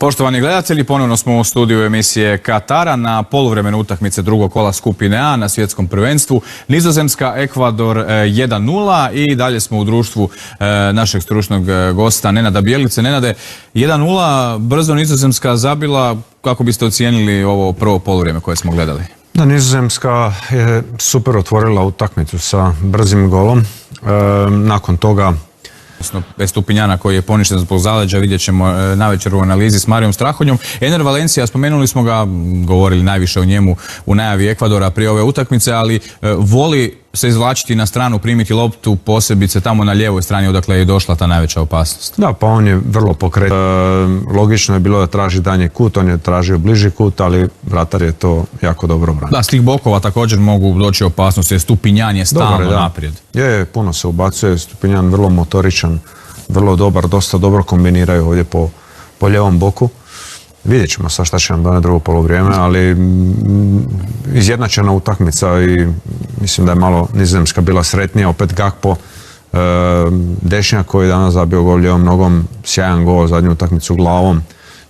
Poštovani gledatelji, ponovno smo u studiju emisije Katara na poluvremenu utakmice drugog kola skupine A na svjetskom prvenstvu. Nizozemska, Ekvador 1:0 i dalje smo u društvu našeg stručnog gosta Nenada Bjelice. Nenade, 1:0, brzo Nizozemska zabila. Kako biste ocijenili ovo prvo poluvrijeme koje smo gledali? Da, Nizozemska je super otvorila utakmicu sa brzim golom. Nakon toga Estupinjana koji je poništen zbog zaleđa, vidjet ćemo navečer u analizi s Marijom Strahonjom. Ener Valencia, spomenuli smo ga, govorili najviše o njemu u najavi Ekvadora prije ove utakmice, ali voli se izvlačiti na stranu, primiti loptu, posebice tamo na lijevoj strani odakle je došla ta najveća opasnost. Da, pa on je vrlo pokretan. Logično je bilo da traži danji kut, on je tražio bliži kut, ali vratar je to jako dobro branio. Da, s tih bokova također mogu doći opasnosti, Estupinjan je stalno naprijed. Je, puno se ubacuje, Estupinjan vrlo motoričan, vrlo dobar, dosta dobro kombiniraju ovdje po lijevom boku. Vidjet ćemo sad šta će nam doneti drugo polovrijeme, ali izjednačena utakmica i mislim da je malo Nizozemska bila sretnija. Opet Gakpo, Dešnjak koji je danas zabio gol lijevom nogom, sjajan gol, zadnju utakmicu glavom.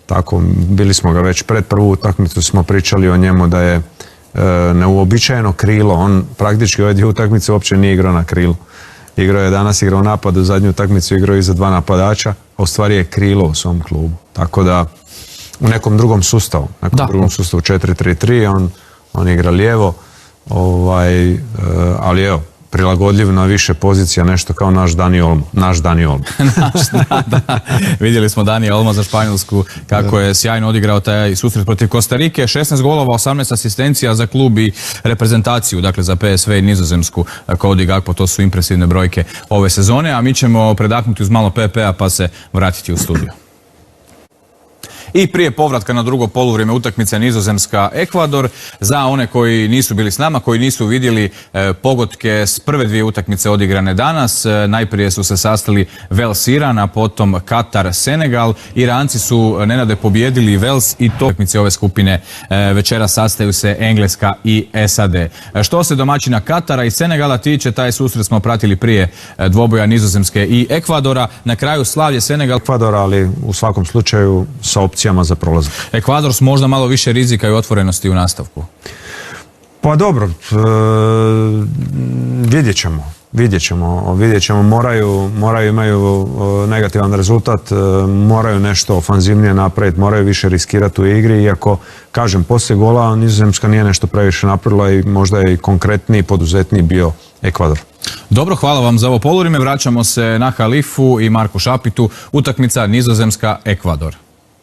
Tako, bili smo ga već pred prvu utakmicu, smo pričali o njemu da je neuobičajeno krilo. On praktički ove dvije utakmice uopće nije igrao na krilu. Igrao je danas, igrao napad, u zadnju utakmicu igrao iza dva napadača, a u stvari je krilo u svom klubu. Tako da u nekom drugom sustavu, drugom sustavu 4-3-3, on igra lijevo, ali evo, prilagodljiv na više pozicija, nešto kao naš Dani Olmo. Da. Vidjeli smo Dani Olmo za Španjolsku, kako je sjajno odigrao taj susret protiv Kostarike. 16 golova, 18 asistencija za klub i reprezentaciju, dakle za PSV i Nizozemsku. Cody Gakpo, to su impresivne brojke ove sezone, a mi ćemo predahnuti uz malo PP-a pa se vratiti u studiju. I prije povratka na drugo poluvrijeme utakmice Nizozemska-Ekvador, za one koji nisu bili s nama, koji nisu vidjeli pogodke s prve dvije utakmice odigrane danas. Najprije su se sastali Vels-Iran, a potom Katar-Senegal. Iranci su, Nenade, pobijedili Vels i to utakmice ove skupine večera sastaju se Engleska i SAD. Što se domaćina Katara i Senegala tiče, taj susret smo pratili prije dvoboja Nizozemske i Ekvadora. Na kraju slavlje Ekvadora, ali u svakom slučaju sa opcijama za prolazak. Ekvador s možda malo više rizika i otvorenosti u nastavku. Pa dobro, vidjet ćemo, moraju imaju negativan rezultat, moraju nešto ofanzivnije napraviti, moraju više riskirati u igri, iako, kažem, poslije gola Nizozemska nije nešto previše napravila i možda je i konkretniji, poduzetniji bio Ekvador. Dobro, hvala vam za ovo poluvrijeme. Vraćamo se na Halifu i Marku Šapitu. Utakmica Nizozemska-Ekvador.